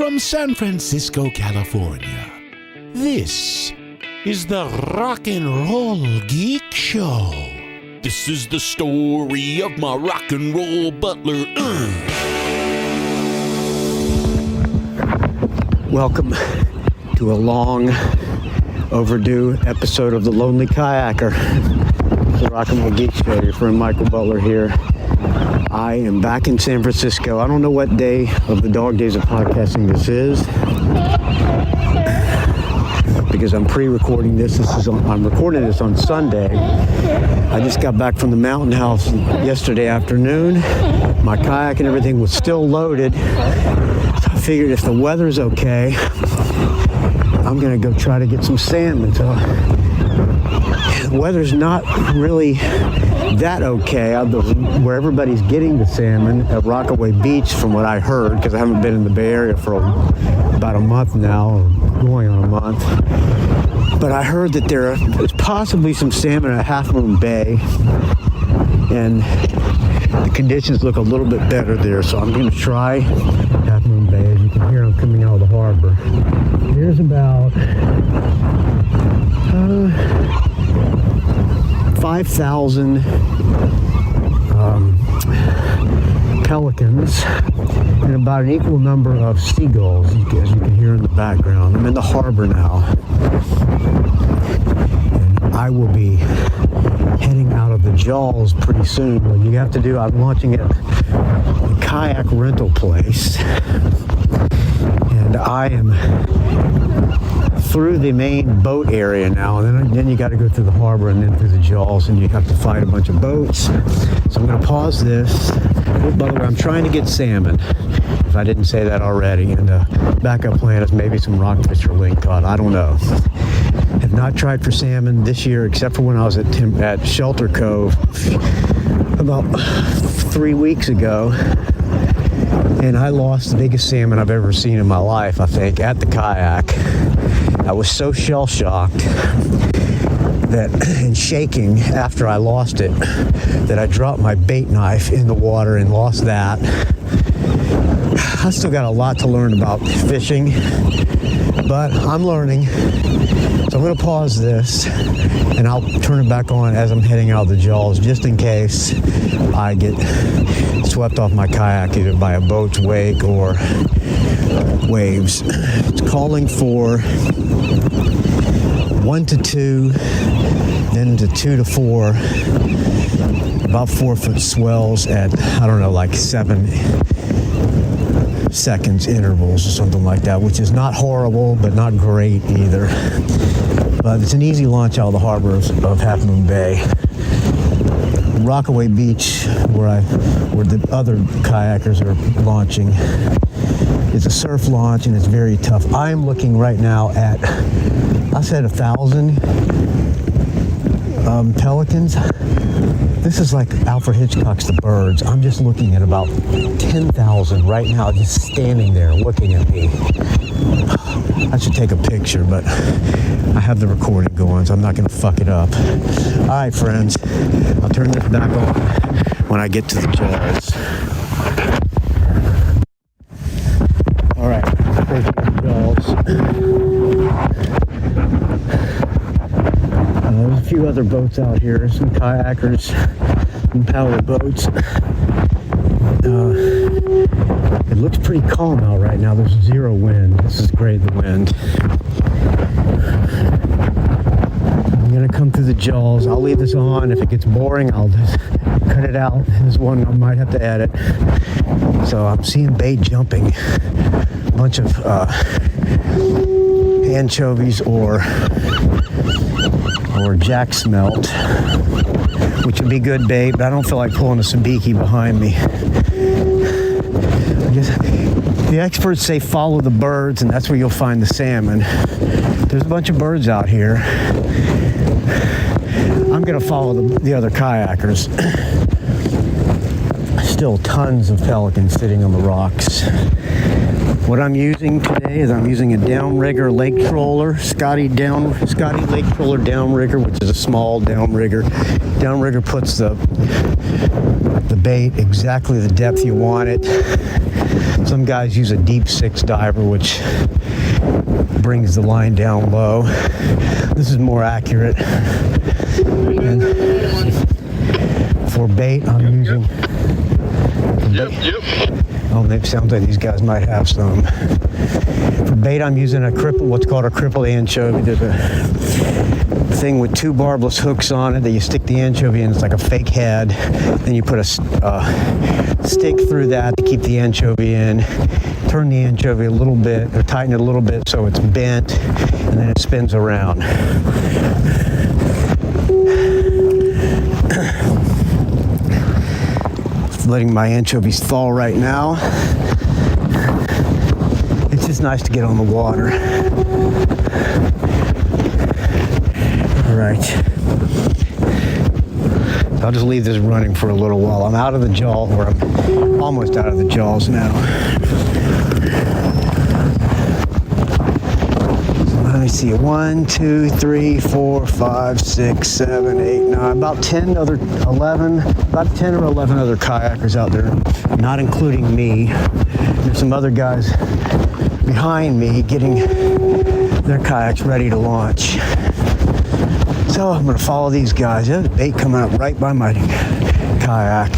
from San Francisco, California. This is the Rock and Roll Geek Show. This is the story of my rock and roll butler. Welcome to a long overdue episode of the Lonely Kayaker. The Rock and Roll Geek Show. Your friend Michael Butler here. I am back in San Francisco. I don't know what day of the dog days of podcasting this is, because I'm pre-recording this. I'm recording this on Sunday. I just got back from the mountain house yesterday afternoon. My kayak and everything was still loaded. So I figured if the weather's okay, I'm gonna go try to get some salmon. So the weather's not really that okay. Where everybody's getting the salmon at Rockaway Beach, from what I heard, because I haven't been in the Bay Area for about a month now, or going on a month. But I heard that there is possibly some salmon at Half Moon Bay, and the conditions look a little bit better there. So I'm going to try Half Moon Bay. As you can hear, I'm coming out of the harbor. There's about 5,000 pelicans and about an equal number of seagulls, as you can hear in the background. I'm in the harbor now, and I will be heading out of the Jaws pretty soon. What you have to do, I'm launching at a kayak rental place, and I am through the main boat area now, and then you got to go through the harbor and then through the Jaws, and you have to fight a bunch of boats. So I'm going to pause this. Oh, by the way, I'm trying to get salmon, if I didn't say that already, and the backup plan is maybe some rockfish or lingcod. I don't know. Have not tried for salmon this year, except for when I was at Shelter Cove about 3 weeks ago, and I lost the biggest salmon I've ever seen in my life, I think, at the kayak. I was so shell-shocked and shaking after I lost it that I dropped my bait knife in the water and lost that. I still got a lot to learn about fishing, but I'm learning. So I'm going to pause this, and I'll turn it back on as I'm heading out of the Jaws, just in case I get swept off my kayak either by a boat's wake or waves. It's calling for 1 to 2, then to 2 to 4, about 4-foot swells at, I don't know, like 7 seconds intervals or something like that, which is not horrible, but not great either. But it's an easy launch out of the harbor of Half Moon Bay. Rockaway Beach, where the other kayakers are launching, it's a surf launch, and it's very tough. I'm looking right now at, I said 1,000 pelicans. This is like Alfred Hitchcock's The Birds. I'm just looking at about 10,000 right now, just standing there looking at me. I should take a picture, but I have the recording going, so I'm not going to fuck it up. All right, friends, I'll turn this back on when I get to the Jaws. All right, there's the Jaws. There's a few other boats out here, some kayakers and paddle boats. It looks pretty calm out right now. There's zero wind. This is great, the wind. I'm going to come through the Jaws. I'll leave this on. If it gets boring, I'll just cut it out. This one I might have to edit. So I'm seeing bait jumping. A bunch of anchovies or jack smelt, which would be good bait, but I don't feel like pulling a sabiki behind me. I guess the experts say follow the birds, and that's where you'll find the salmon. There's a bunch of birds out here. I'm going to follow the other kayakers. Still tons of pelicans sitting on the rocks. What I'm using today is I'm using a downrigger lake troller, Scotty lake troller downrigger, which is a small downrigger. Downrigger puts the bait exactly the depth you want it. Some guys use a deep 6 diver, which brings the line down low. This is more accurate. And for bait, I'm using. Oh, it sounds like these guys might have some. For bait, I'm using what's called a crippled anchovy. There's a thing with 2 barbless hooks on it that you stick the anchovy in. It's like a fake head. Then you put a stick through that to keep the anchovy in. Turn the anchovy a little bit, or tighten it a little bit so it's bent, and then it spins around. Letting my anchovies thaw right now. It's just nice to get on the water. All right. I'll just leave this running for a little while. I'm out of the jaw, or I'm almost out of the jaws now. Let me see, 1, 2, 3, 4, 5, 6, 7, 8, 9, about 10 or 11 other kayakers out there, not including me. There's some other guys behind me getting their kayaks ready to launch. So I'm gonna follow these guys. There's a bait coming up right by my kayak.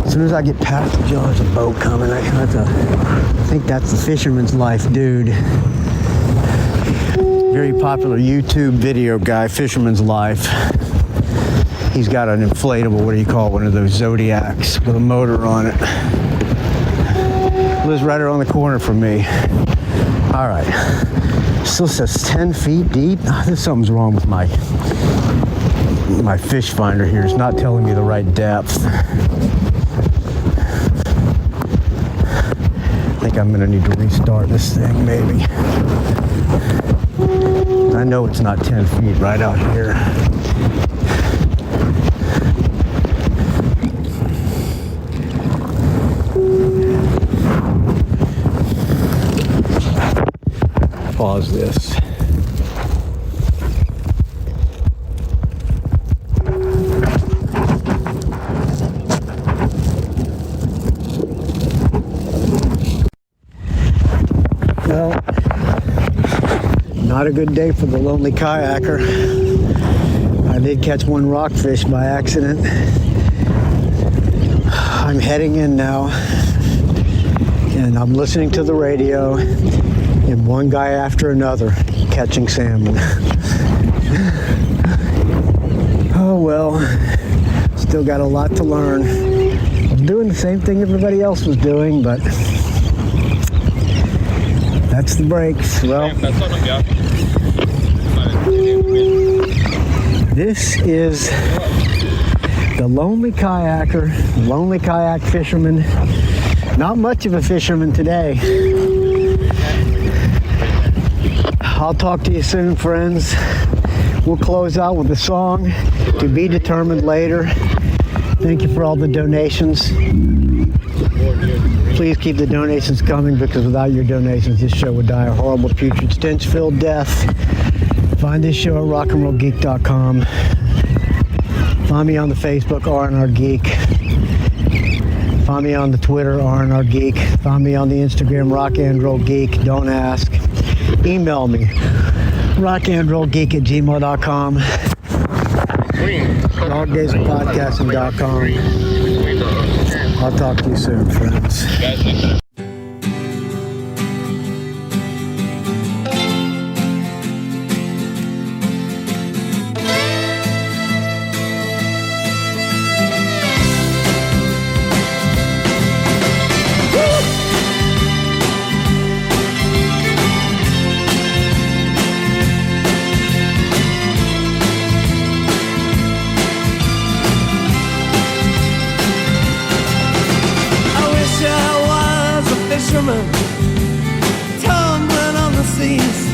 As soon as I get past the jaw, there's a boat coming. I think that's the Fisherman's Life dude. Very popular YouTube video guy, Fisherman's Life. He's got an inflatable, what do you call it, one of those Zodiacs with a motor on it. Lives right around the corner from me. All right. Still says 10 feet deep. Oh, there's something's wrong with my fish finder here. It's not telling me the right depth. I think I'm gonna need to restart this thing, maybe. I know it's not 10 feet right out here. Pause this. Well, not a good day for the Lonely Kayaker. I did catch one rockfish by accident. I'm heading in now, and I'm listening to the radio, and one guy after another catching salmon. Oh well, still got a lot to learn. I'm doing the same thing everybody else was doing, but that's the breaks. Well, this is the Lonely Kayaker, Lonely Kayak Fisherman. Not much of a fisherman today. I'll talk to you soon, friends. We'll close out with a song to be determined later. Thank you for all the donations. Please keep the donations coming, because without your donations, this show would die a horrible, putrid, stench-filled death. Find this show at rockandrollgeek.com. Find me on the Facebook, R&R Geek. Find me on the Twitter, R&R Geek. Find me on the Instagram, Rock and Roll Geek. Don't ask. Email me, rockandrollgeek@gmail.com. dogdaysofpodcasting.com. I'll talk to you soon, friends. Tumbling on the seas,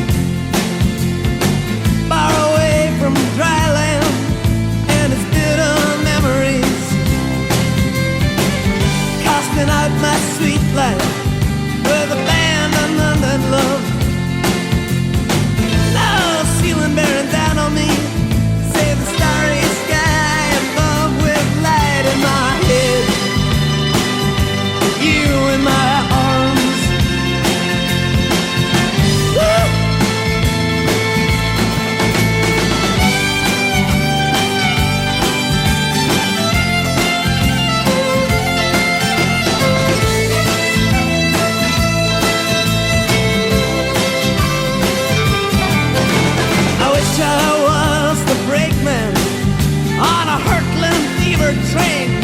far away from dry land and its bitter memories. freight train